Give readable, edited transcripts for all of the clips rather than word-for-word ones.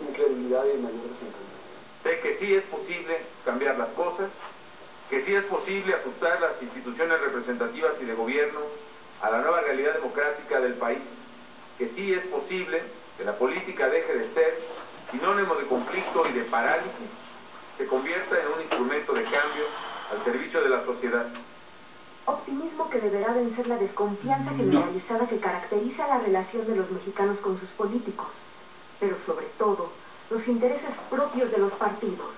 incredulidad y mayor desencanto. Sé que sí es posible cambiar las cosas, que sí es posible ajustar las instituciones representativas y de gobierno a la nueva realidad democrática del país, que sí es posible que la política deje de ser sinónimo de conflicto y de parálisis, se convierta en un instrumento de cambio al servicio de la sociedad. Optimismo que deberá vencer la desconfianza generalizada que caracteriza la relación de los mexicanos con sus políticos, pero sobre todo, los intereses propios de los partidos.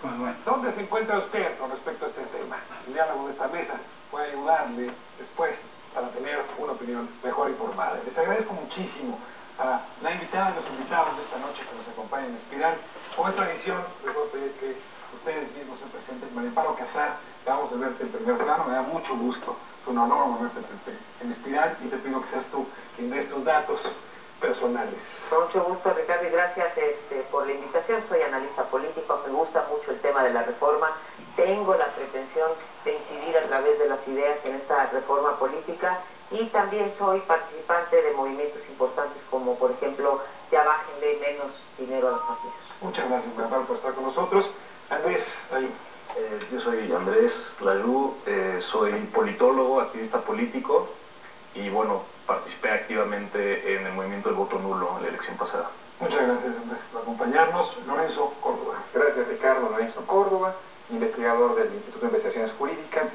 Pues bueno, ¿dónde se encuentra usted con respecto a este tema? El diálogo de esta mesa puede ayudarle después para tener una opinión mejor informada. Les agradezco muchísimo a la invitada y los invitados de esta noche que nos acompañan en Espiral. Como es tradición, les voy a pedir que ustedes mismos se presenten. María Amparo Casar, acabamos de verte en primer plano, me da mucho gusto, es un honor volverte en Espiral y te pido que seas tú quien des tus datos personales. Con mucho gusto, Ricardo, y gracias por la invitación. Soy analista político, me gusta mucho el tema de la reforma. Tengo la pretensión de incidir a través de las ideas en esta reforma política y también soy participante de movimientos importantes como, por ejemplo, ya bájenle menos dinero a los partidos. Muchas gracias, María Amparo, por estar con nosotros. Andrés, ahí. Yo soy Andrés Layú, soy politólogo, activista político y bueno, participé activamente en el movimiento del voto nulo en la elección pasada. Muchas gracias, Andrés, por acompañarnos. Lorenzo Córdoba. Gracias, Ricardo. Lorenzo Córdoba, investigador del Instituto de Investigaciones Jurídicas.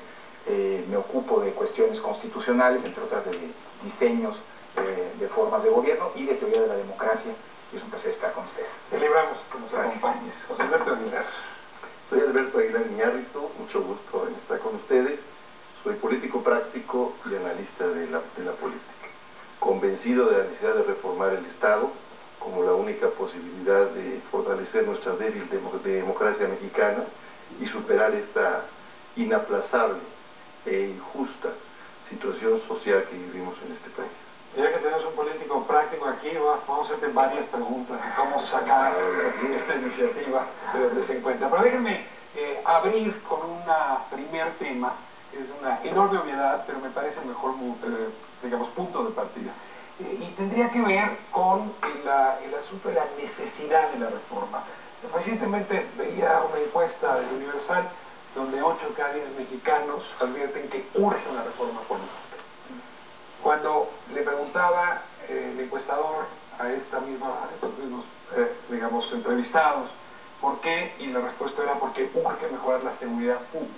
Me ocupo de cuestiones constitucionales, entre otras de diseños de formas de gobierno y de teoría de la democracia. Y es un placer estar con ustedes. Celebramos que nos acompañes. José Alberto Aguilar. Soy Alberto Aguilar Iñárritu, mucho gusto en estar con ustedes. Soy político práctico y analista de la política, convencido de la necesidad de reformar el Estado como la única posibilidad de fortalecer nuestra débil democracia mexicana y superar esta inaplazable e injusta situación social que vivimos en este país. Ya que tenemos un político práctico aquí, vamos a hacerte varias preguntas de cómo sacar esta iniciativa de donde se encuentra. Pero déjenme abrir con un primer tema. Es una enorme obviedad, pero me parece el mejor, digamos, punto de partida. Y tendría que ver con el asunto de la necesidad de la reforma. Recientemente veía una encuesta del Universal donde 8 de cada 10 mexicanos advierten que urge una reforma política. Cuando le preguntaba el encuestador a estos mismos, digamos, entrevistados, ¿por qué? Y la respuesta era porque urge mejorar la seguridad pública.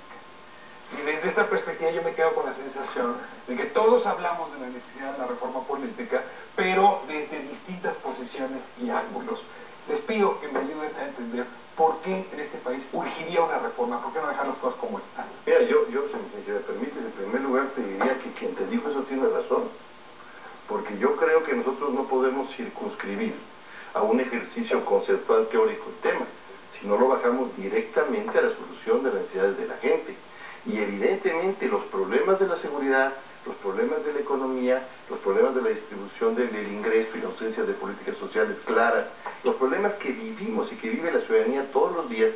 Y desde esta perspectiva yo me quedo con la sensación de que todos hablamos de la necesidad de la reforma política, pero desde distintas posiciones y ángulos. Les pido que me ayuden a entender por qué en este país urgiría una reforma, por qué no dejar las cosas como están. Mira, si me permites, en primer lugar te diría que quien te dijo eso tiene razón, porque yo creo que nosotros no podemos circunscribir a un ejercicio conceptual teórico el tema, sino lo bajamos directamente a la solución de las necesidades de la gente. Y evidentemente los problemas de la seguridad, los problemas de la economía, los problemas de la distribución del ingreso y la ausencia de políticas sociales claras, los problemas que vivimos y que vive la ciudadanía todos los días,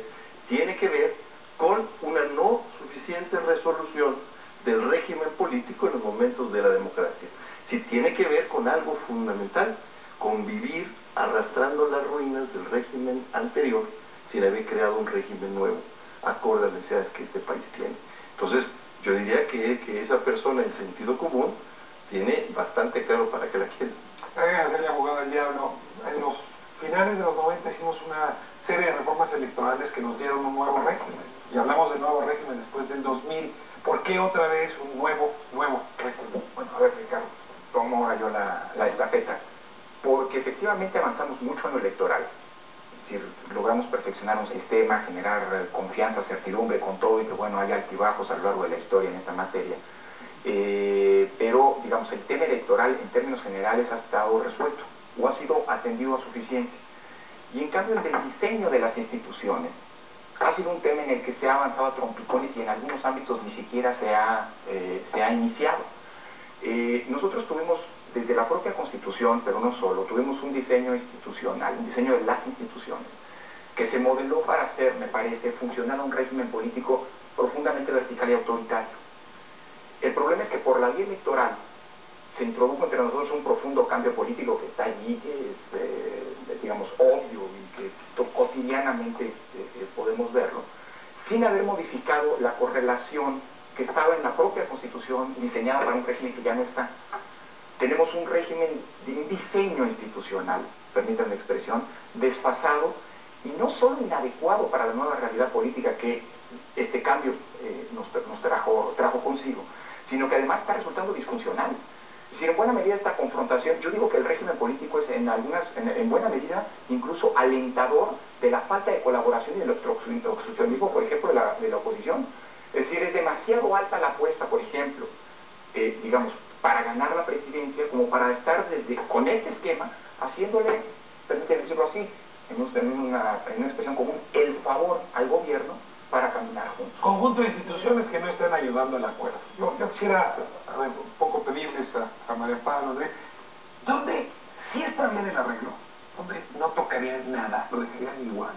tiene que ver con una no suficiente resolución del régimen político en los momentos de la democracia. Sí, tiene que ver con algo fundamental, con vivir arrastrando las ruinas del régimen anterior sin haber creado un régimen nuevo, acorde a las necesidades que este país tiene. Entonces, yo diría que esa persona en sentido común tiene bastante claro para qué la quiere. Ser abogado del diablo. En los finales de los 90 hicimos una serie de reformas electorales que nos dieron un nuevo régimen. Y hablamos del nuevo régimen después del 2000. ¿Por qué otra vez un nuevo régimen? Bueno, a ver, Ricardo, tomo ahora yo la estafeta. Porque efectivamente avanzamos mucho en lo electoral. Es decir, logramos perfeccionar un sistema, generar confianza, certidumbre con todo y que bueno, hay altibajos a lo largo de la historia en esta materia. Pero, digamos, el tema electoral en términos generales ha estado resuelto o ha sido atendido a suficiente. Y en cambio el del diseño de las instituciones ha sido un tema en el que se ha avanzado a trompicones y en algunos ámbitos ni siquiera se ha iniciado. Nosotros tuvimos desde la propia Constitución, pero no solo, tuvimos un diseño institucional, un diseño de las instituciones, que se modeló para hacer, me parece, funcionar un régimen político profundamente vertical y autoritario. El problema es que por la vía electoral se introdujo entre nosotros un profundo cambio político que está allí, que es, digamos, obvio y que cotidianamente podemos verlo, sin haber modificado la correlación que estaba en la propia Constitución diseñada para un régimen que ya no está. Tenemos un régimen, un diseño institucional, permítanme la expresión, desfasado y no solo inadecuado para la nueva realidad política que este cambio nos trajo consigo, sino que además está resultando disfuncional. Es decir, en buena medida esta confrontación, yo digo que el régimen político es en buena medida incluso alentador de la falta de colaboración y del obstruccionismo, por ejemplo, de la oposición. Es decir, es demasiado alta la apuesta, por ejemplo, digamos, para ganar la presidencia, como para estar con este esquema, haciéndole, permíteme decirlo así, en una expresión común, el favor al gobierno para caminar juntos. Conjunto de instituciones que no están ayudando al acuerdo. Yo quisiera, a ver, un poco pedirles a María Pablo, ¿dónde sí está bien el arreglo? ¿Dónde no tocarían nada, lo dejarían igual?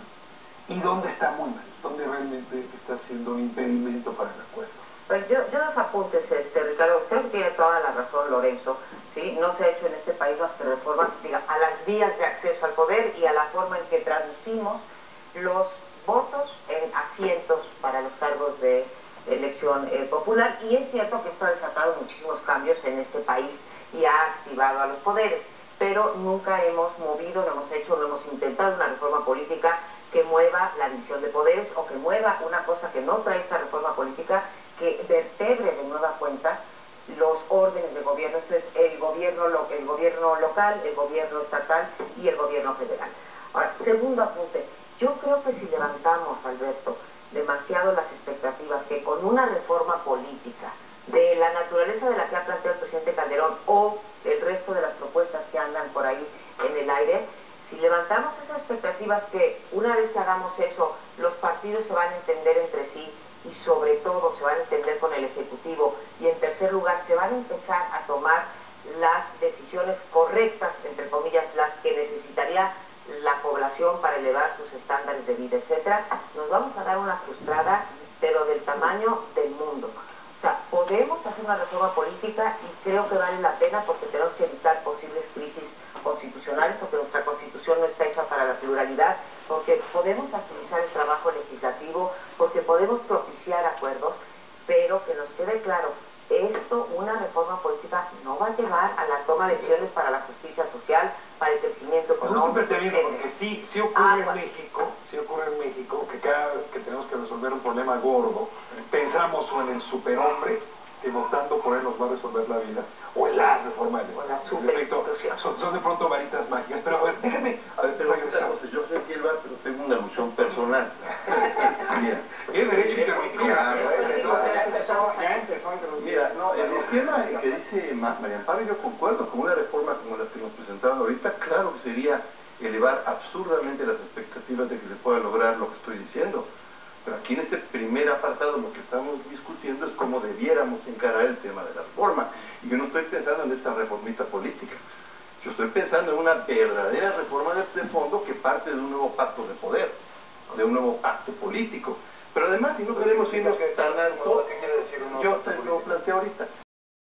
¿Y dónde está muy mal? ¿Dónde realmente está siendo un impedimento para el acuerdo? Pues yo dos apuntes, Ricardo. Creo que tiene toda la razón Lorenzo, ¿sí? No se ha hecho en este país más que reformas, diga, a las vías de acceso al poder y a la forma en que traducimos los votos en asientos para los cargos de elección popular, y es cierto que esto ha desatado muchísimos cambios en este país y ha activado a los poderes, pero nunca hemos movido, no hemos hecho, no hemos intentado una reforma política que mueva la división de poderes o que mueva una cosa que no trae esta reforma política, que vertebre de nueva cuenta los órdenes de gobierno. Esto es el gobierno local, el gobierno estatal y el gobierno federal. Ahora, segundo apunte, yo creo que si levantamos, Alberto, demasiado las expectativas que con una reforma política de la naturaleza de la que ha planteado el presidente Calderón o el resto de las propuestas que andan por ahí en el aire, si levantamos esas expectativas que una vez que hagamos eso, los partidos se van a entender entre sí y sobre todo se van a entender con el Ejecutivo, y en tercer lugar se van a empezar a tomar las decisiones correctas, entre comillas, las que necesitaría la población para elevar sus estándares de vida, etcétera, nos vamos a dar una frustrada, pero del tamaño del mundo. O sea, podemos hacer una reforma política y creo que vale la pena porque tenemos que evitar posibles crisis constitucionales, porque nuestra Constitución no está hecha para la pluralidad, porque podemos agilizar el trabajo legislativo, porque podemos propiciar acuerdos, pero que nos quede claro, esto, una reforma política, no va a llevar a la toma de decisiones para la justicia social, para el crecimiento económico. Porque sí ocurre en México, que cada vez que tenemos que resolver un problema gordo, pensamos o en el superhombre, que votando por él nos va a resolver la vida, o en la reforma de son de pronto varitas mágicas. Pero a ver, déjame. A ver, pero yo soy Gilbert, pero tengo una alusión personal. Mira, tiene derecho a interrumpir. Mira, no, el esquema que dice María Amparo, yo concuerdo con una reforma como la que nos presentaron ahorita. Claro que sería elevar absurdamente las expectativas de que se pueda lograr lo que estoy diciendo. Pero aquí en este primer apartado lo que estamos discutiendo es cómo debiéramos encarar el tema de la reforma. Y yo no estoy pensando en esta reformita política. Yo estoy pensando en una verdadera reforma de fondo que parte de un nuevo pacto de poder, de un nuevo pacto político. Pero además, si no queremos irnos tan alto, yo te lo planteo ahorita.